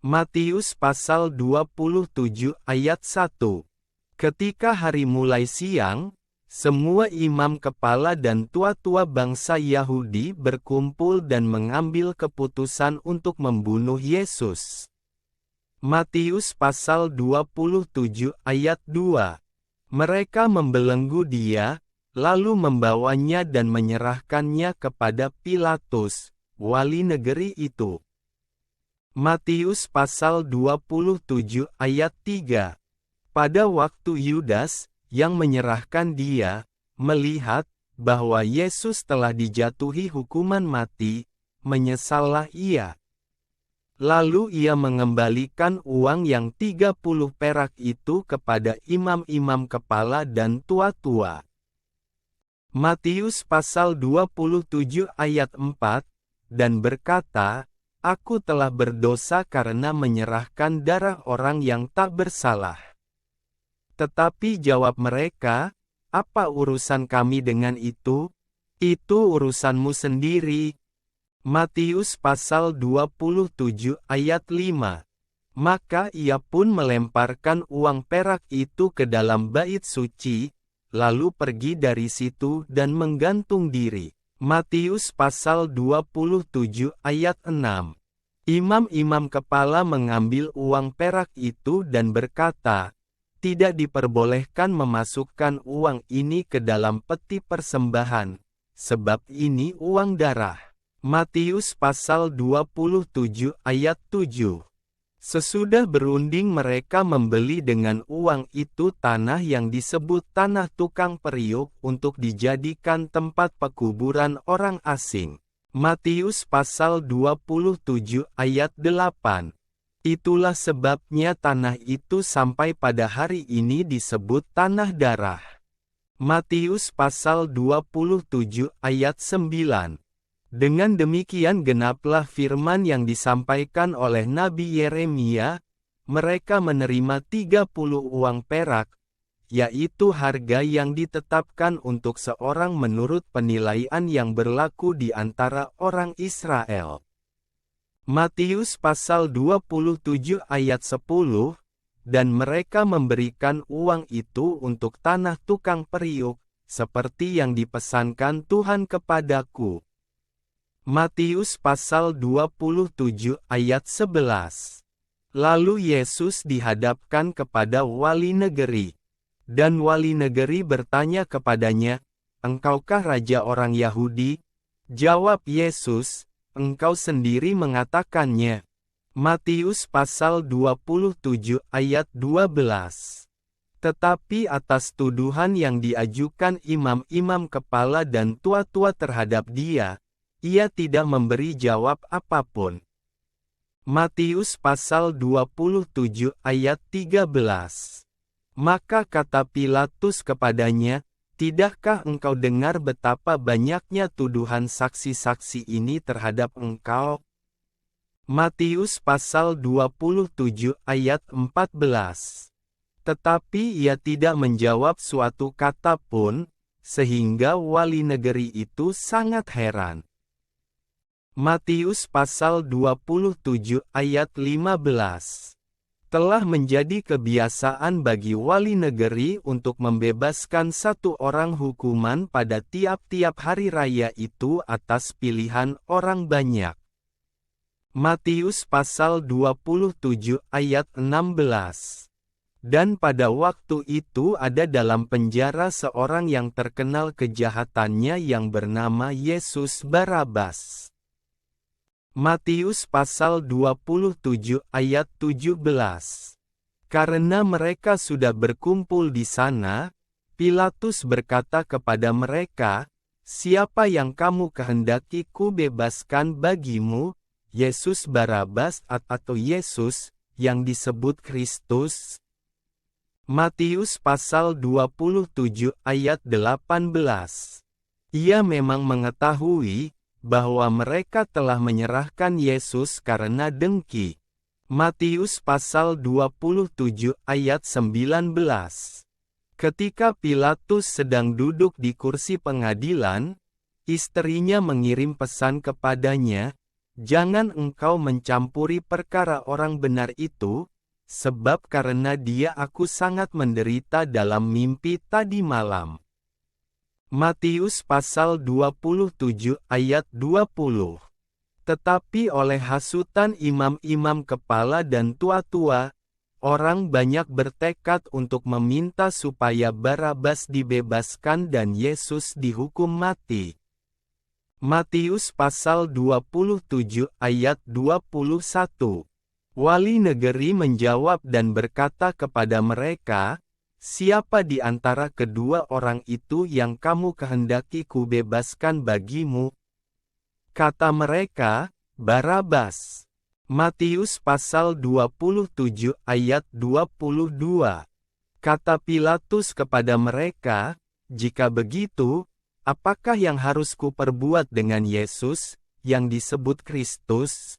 Matius pasal 27 ayat 1. Ketika hari mulai siang, semua imam kepala dan tua-tua bangsa Yahudi berkumpul dan mengambil keputusan untuk membunuh Yesus. Matius pasal 27 ayat 2. Mereka membelenggu dia, lalu membawanya dan menyerahkannya kepada Pilatus, wali negeri itu. Matius pasal 27 ayat 3. Pada waktu Yudas, yang menyerahkan dia, melihat bahwa Yesus telah dijatuhi hukuman mati, menyesallah ia. Lalu ia mengembalikan uang yang 30 perak itu kepada imam-imam kepala dan tua-tua. Matius pasal 27 ayat 4, dan berkata, Aku telah berdosa karena menyerahkan darah orang yang tak bersalah. Tetapi jawab mereka, apa urusan kami dengan itu? Itu urusanmu sendiri. Matius pasal 27 ayat 5. Maka ia pun melemparkan uang perak itu ke dalam bait suci, lalu pergi dari situ dan menggantung diri. Matius pasal 27 ayat 6. Imam-imam kepala mengambil uang perak itu dan berkata, tidak diperbolehkan memasukkan uang ini ke dalam peti persembahan, sebab ini uang darah. Matius pasal 27 ayat 7. Sesudah berunding mereka membeli dengan uang itu tanah yang disebut tanah tukang periuk untuk dijadikan tempat pekuburan orang asing. Matius pasal 27 ayat 8. Itulah sebabnya tanah itu sampai pada hari ini disebut tanah darah. Matius pasal 27 ayat 9. Dengan demikian genaplah firman yang disampaikan oleh Nabi Yeremia, mereka menerima 30 uang perak, yaitu harga yang ditetapkan untuk seorang menurut penilaian yang berlaku di antara orang Israel. Matius pasal 27 ayat 10, dan mereka memberikan uang itu untuk tanah tukang periuk, seperti yang dipesankan Tuhan kepadaku. Matius pasal 27 ayat 11. Lalu Yesus dihadapkan kepada wali negeri. Dan wali negeri bertanya kepadanya, Engkaukah raja orang Yahudi? Jawab Yesus, Engkau sendiri mengatakannya. Matius pasal 27 ayat 12. Tetapi atas tuduhan yang diajukan imam-imam kepala dan tua-tua terhadap dia, ia tidak memberi jawab apapun. Matius pasal 27 ayat 13. Maka kata Pilatus kepadanya, Tidakkah engkau dengar betapa banyaknya tuduhan saksi-saksi ini terhadap engkau? Matius pasal 27 ayat 14. Tetapi ia tidak menjawab suatu kata pun, sehingga wali negeri itu sangat heran. Matius pasal 27 ayat 15. Telah menjadi kebiasaan bagi wali negeri untuk membebaskan satu orang hukuman pada tiap-tiap hari raya itu atas pilihan orang banyak. Matius pasal 27 ayat 16. Dan pada waktu itu ada dalam penjara seorang yang terkenal kejahatannya yang bernama Yesus Barabas. Matius pasal 27 ayat 17. Karena mereka sudah berkumpul di sana, Pilatus berkata kepada mereka, Siapa yang kamu kehendaki ku bebaskan bagimu, Yesus Barabas atau Yesus, yang disebut Kristus? Matius pasal 27 ayat 18. Ia memang mengetahui bahwa mereka telah menyerahkan Yesus karena dengki. Matius pasal 27 ayat 19. Ketika Pilatus sedang duduk di kursi pengadilan, istrinya mengirim pesan kepadanya, Jangan engkau mencampuri perkara orang benar itu, sebab karena dia aku sangat menderita dalam mimpi tadi malam. Matius pasal 27 ayat 20. Tetapi oleh hasutan imam-imam kepala dan tua-tua, orang banyak bertekad untuk meminta supaya Barabas dibebaskan dan Yesus dihukum mati. Matius pasal 27 ayat 21. Wali negeri menjawab dan berkata kepada mereka, "Siapa di antara kedua orang itu yang kamu kehendaki kubebaskan bagimu?" Kata mereka, "Barabas." Matius pasal 27 ayat 22. Kata Pilatus kepada mereka, "Jika begitu, apakah yang harus kuperbuat dengan Yesus, yang disebut Kristus?"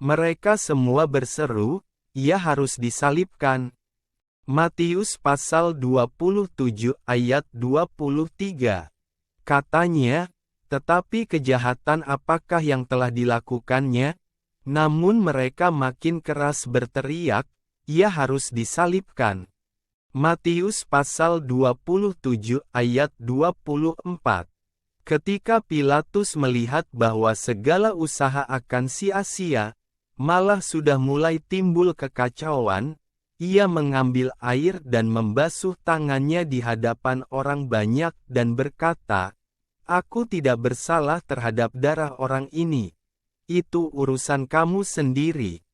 Mereka semua berseru, "Ia harus disalibkan." Matius pasal 27 ayat 23. Katanya, "Tetapi kejahatan apakah yang telah dilakukannya?" Namun mereka makin keras berteriak, "Ia harus disalibkan." Matius pasal 27 ayat 24. Ketika Pilatus melihat bahwa segala usaha akan sia-sia, malah sudah mulai timbul kekacauan, ia mengambil air dan membasuh tangannya di hadapan orang banyak dan berkata, "Aku tidak bersalah terhadap darah orang ini. Itu urusan kamu sendiri."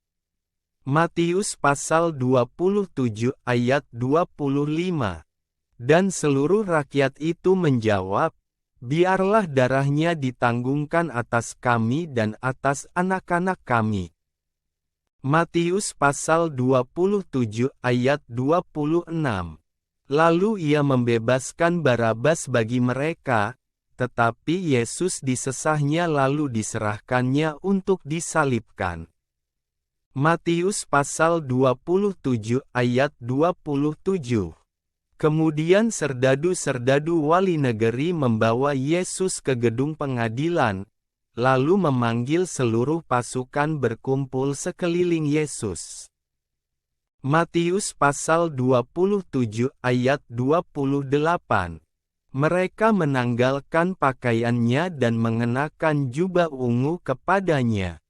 Matius pasal 27 ayat 25. Dan seluruh rakyat itu menjawab, "Biarlah darahnya ditanggungkan atas kami dan atas anak-anak kami." Matius pasal 27 ayat 26. Lalu ia membebaskan Barabas bagi mereka, tetapi Yesus disesahnya lalu diserahkannya untuk disalibkan. Matius pasal 27 ayat 27. Kemudian serdadu-serdadu wali negeri membawa Yesus ke gedung pengadilan, lalu memanggil seluruh pasukan berkumpul sekeliling Yesus. Matius pasal 27 ayat 28. Mereka menanggalkan pakaiannya dan mengenakan jubah ungu kepadanya.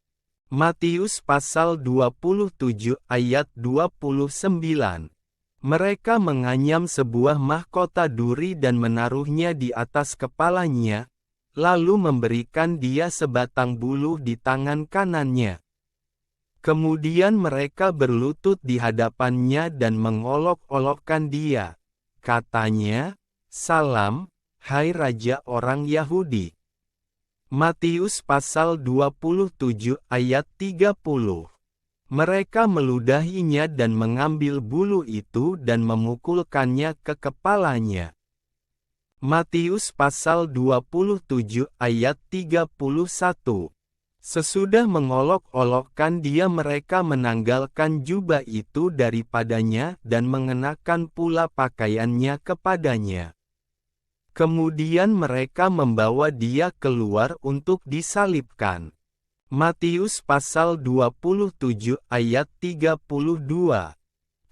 Matius pasal 27 ayat 29. Mereka menganyam sebuah mahkota duri dan menaruhnya di atas kepalanya, lalu memberikan dia sebatang buluh di tangan kanannya. Kemudian mereka berlutut di hadapannya dan mengolok-olokkan dia. Katanya, "Salam, hai Raja orang Yahudi." Matius pasal 27 ayat 30. Mereka meludahinya dan mengambil buluh itu dan memukulkannya ke kepalanya. Matius pasal 27 ayat 31. Sesudah mengolok-olokkan dia mereka menanggalkan jubah itu daripadanya dan mengenakan pula pakaiannya kepadanya. Kemudian mereka membawa dia keluar untuk disalibkan. Matius pasal 27 ayat 32.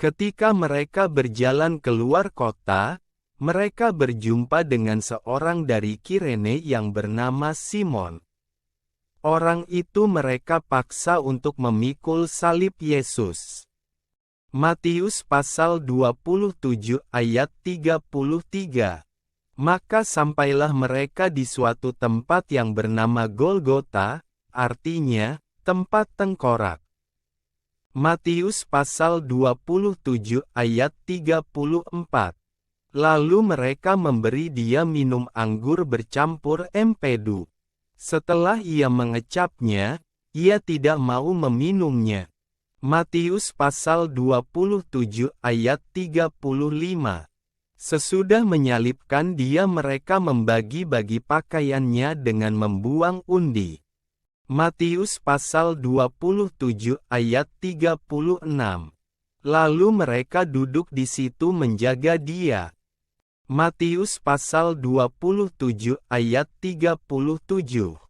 Ketika mereka berjalan keluar kota, mereka berjumpa dengan seorang dari Kirene yang bernama Simon. Orang itu mereka paksa untuk memikul salib Yesus. Matius pasal 27 ayat 33. Maka sampailah mereka di suatu tempat yang bernama Golgota, artinya, tempat tengkorak. Matius pasal 27 ayat 34. Lalu mereka memberi dia minum anggur bercampur empedu. Setelah ia mengecapnya, ia tidak mau meminumnya. Matius pasal 27 ayat 35. Sesudah menyalibkan dia mereka membagi-bagi pakaiannya dengan membuang undi. Matius pasal 27 ayat 36. Lalu mereka duduk di situ menjaga dia. Matius pasal 27 ayat 37.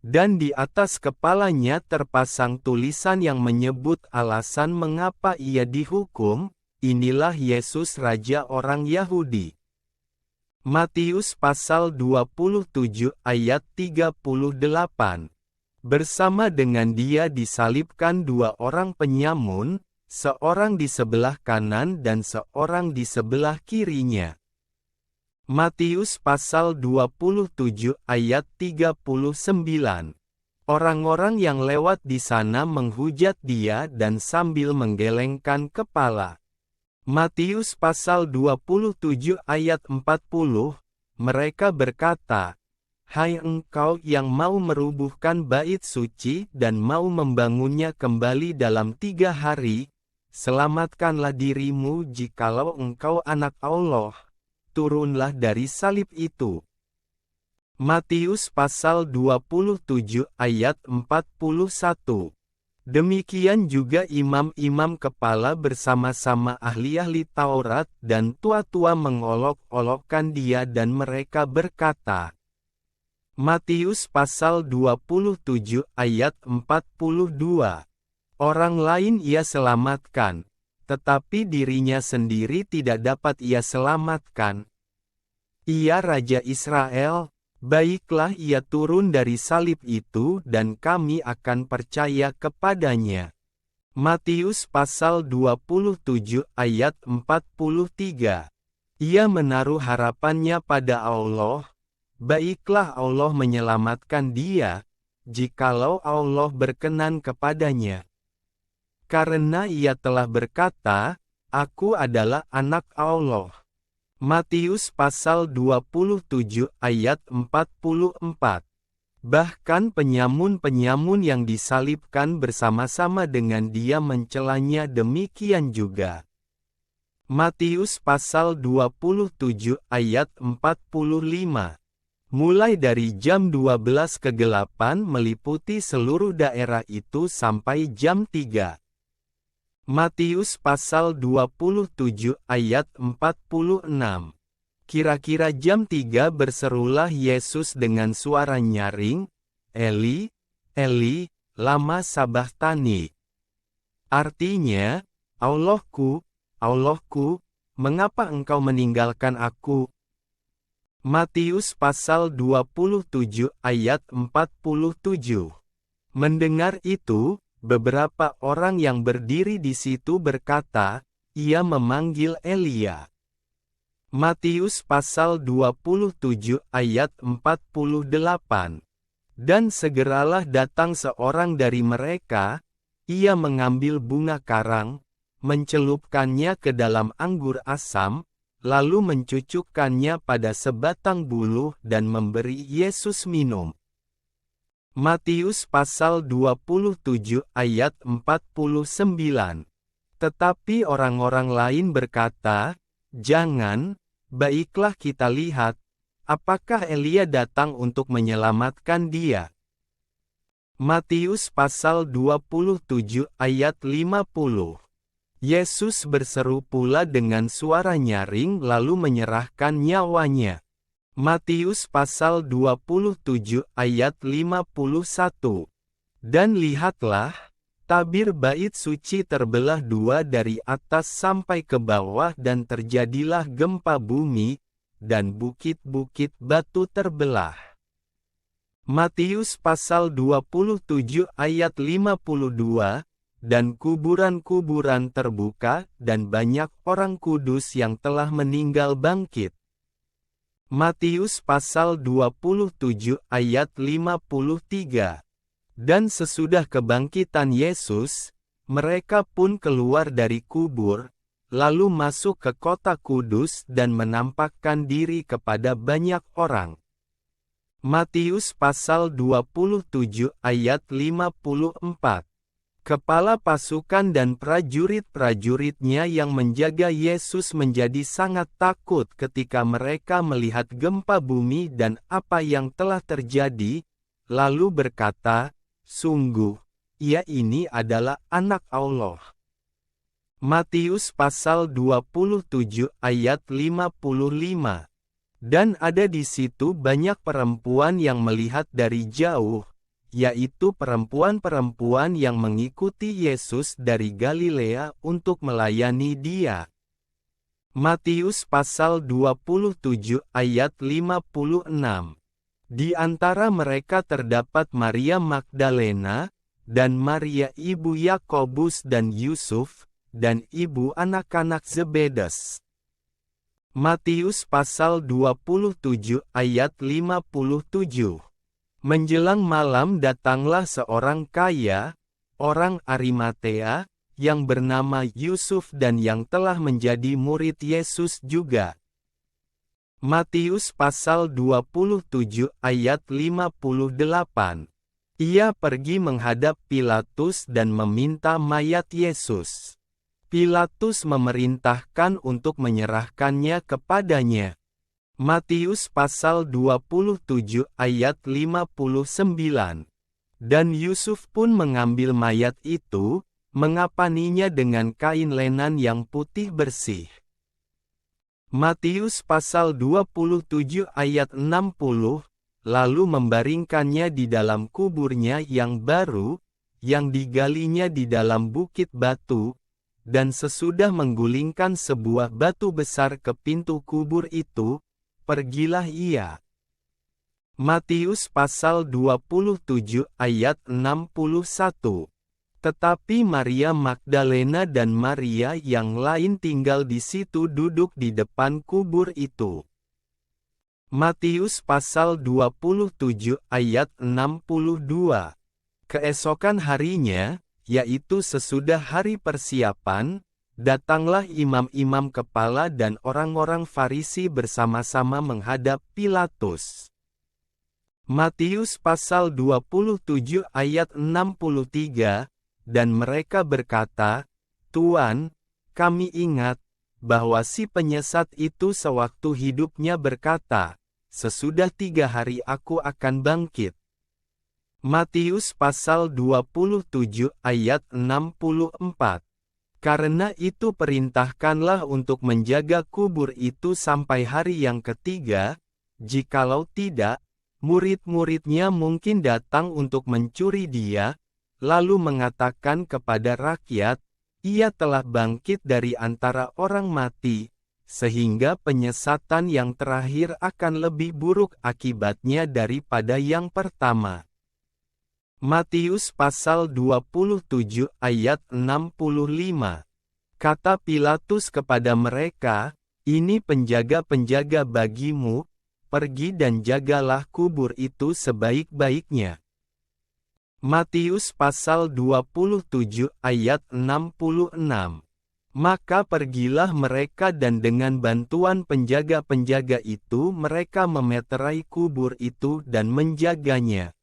Dan di atas kepalanya terpasang tulisan yang menyebut alasan mengapa ia dihukum, inilah Yesus Raja orang Yahudi. Matius pasal 27 ayat 38. Bersama dengan dia disalibkan dua orang penyamun, seorang di sebelah kanan dan seorang di sebelah kirinya. Matius pasal 27 ayat 39. Orang-orang yang lewat di sana menghujat dia dan sambil menggelengkan kepala. Matius pasal 27 ayat 40, mereka berkata, "Hai engkau yang mau merubuhkan bait suci dan mau membangunnya kembali dalam 3 hari, selamatkanlah dirimu jikalau engkau anak Allah, turunlah dari salib itu." Matius pasal 27 ayat 41. Demikian juga imam-imam kepala bersama-sama ahli-ahli Taurat dan tua-tua mengolok-olokkan dia dan mereka berkata. Matius pasal 27 ayat 42. Orang lain ia selamatkan, tetapi dirinya sendiri tidak dapat ia selamatkan. Ia Raja Israel. Baiklah ia turun dari salib itu dan kami akan percaya kepadanya. Matius pasal 27 ayat 43. Ia menaruh harapannya pada Allah. Baiklah Allah menyelamatkan dia, jikalau Allah berkenan kepadanya. Karena ia telah berkata, "Aku adalah anak Allah." Matius pasal 27 ayat 44. Bahkan penyamun-penyamun yang disalibkan bersama-sama dengan dia mencelanya demikian juga. Matius pasal 27 ayat 45. Mulai dari jam 12 kegelapan meliputi seluruh daerah itu sampai jam 3. Matius pasal 27 ayat 46. Kira-kira jam 3 berserulah Yesus dengan suara nyaring, "Eli, Eli, lama sabachthani?" Artinya, "Allahku, Allahku, mengapa engkau meninggalkan aku?" Matius pasal 27 ayat 47. Mendengar itu, beberapa orang yang berdiri di situ berkata, "Ia memanggil Elia." Matius pasal 27 ayat 48. Dan segeralah datang seorang dari mereka, ia mengambil bunga karang, mencelupkannya ke dalam anggur asam, lalu mencucukkannya pada sebatang buluh dan memberi Yesus minum. Matius pasal 27 ayat 49. Tetapi orang-orang lain berkata, "Jangan, baiklah kita lihat, apakah Elia datang untuk menyelamatkan dia." Matius pasal 27 ayat 50. Yesus berseru pula dengan suara nyaring lalu menyerahkan nyawanya. Matius pasal 27 ayat 51. Dan lihatlah, tabir bait suci terbelah dua dari atas sampai ke bawah dan terjadilah gempa bumi, dan bukit-bukit batu terbelah. Matius pasal 27 ayat 52, dan kuburan-kuburan terbuka dan banyak orang kudus yang telah meninggal bangkit. Matius pasal 27 ayat 53. Dan sesudah kebangkitan Yesus, mereka pun keluar dari kubur, lalu masuk ke kota kudus dan menampakkan diri kepada banyak orang. Matius pasal 27 ayat 54. Kepala pasukan dan prajurit-prajuritnya yang menjaga Yesus menjadi sangat takut ketika mereka melihat gempa bumi dan apa yang telah terjadi, lalu berkata, "Sungguh, Ia ini adalah Anak Allah." Matius pasal 27 ayat 55. Dan ada di situ banyak perempuan yang melihat dari jauh, yaitu perempuan-perempuan yang mengikuti Yesus dari Galilea untuk melayani Dia. Matius pasal 27 ayat 56. Di antara mereka terdapat Maria Magdalena, dan Maria ibu Yakobus dan Yusuf, dan ibu anak-anak Zebedes. Matius pasal 27 ayat 57. Menjelang malam datanglah seorang kaya, orang Arimatea, yang bernama Yusuf dan yang telah menjadi murid Yesus juga. Matius pasal 27 ayat 58. Ia pergi menghadap Pilatus dan meminta mayat Yesus. Pilatus memerintahkan untuk menyerahkannya kepadanya. Matius pasal 27 ayat 59. Dan Yusuf pun mengambil mayat itu, mengapaninya dengan kain lenan yang putih bersih. Matius pasal 27 ayat 60, lalu membaringkannya di dalam kuburnya yang baru, yang digalinya di dalam bukit batu, dan sesudah menggulingkan sebuah batu besar ke pintu kubur itu, pergilah ia. Matius pasal 27 ayat 61. Tetapi Maria Magdalena dan Maria yang lain tinggal di situ duduk di depan kubur itu. Matius pasal 27 ayat 62. Keesokan harinya, yaitu sesudah hari persiapan, datanglah imam-imam kepala dan orang-orang Farisi bersama-sama menghadap Pilatus. Matius pasal 27 ayat 63. Dan mereka berkata, "Tuan, kami ingat bahwa si penyesat itu sewaktu hidupnya berkata, 'Sesudah 3 hari aku akan bangkit.'" Matius pasal 27 ayat 64. Karena itu perintahkanlah untuk menjaga kubur itu sampai hari yang ketiga, jikalau tidak, murid-muridnya mungkin datang untuk mencuri dia, lalu mengatakan kepada rakyat, ia telah bangkit dari antara orang mati, sehingga penyesatan yang terakhir akan lebih buruk akibatnya daripada yang pertama. Matius pasal 27 ayat 65. Kata Pilatus kepada mereka, "Ini penjaga-penjaga bagimu, pergi dan jagalah kubur itu sebaik-baiknya." Matius pasal 27 ayat 66. Maka pergilah mereka dan dengan bantuan penjaga-penjaga itu mereka memeterai kubur itu dan menjaganya.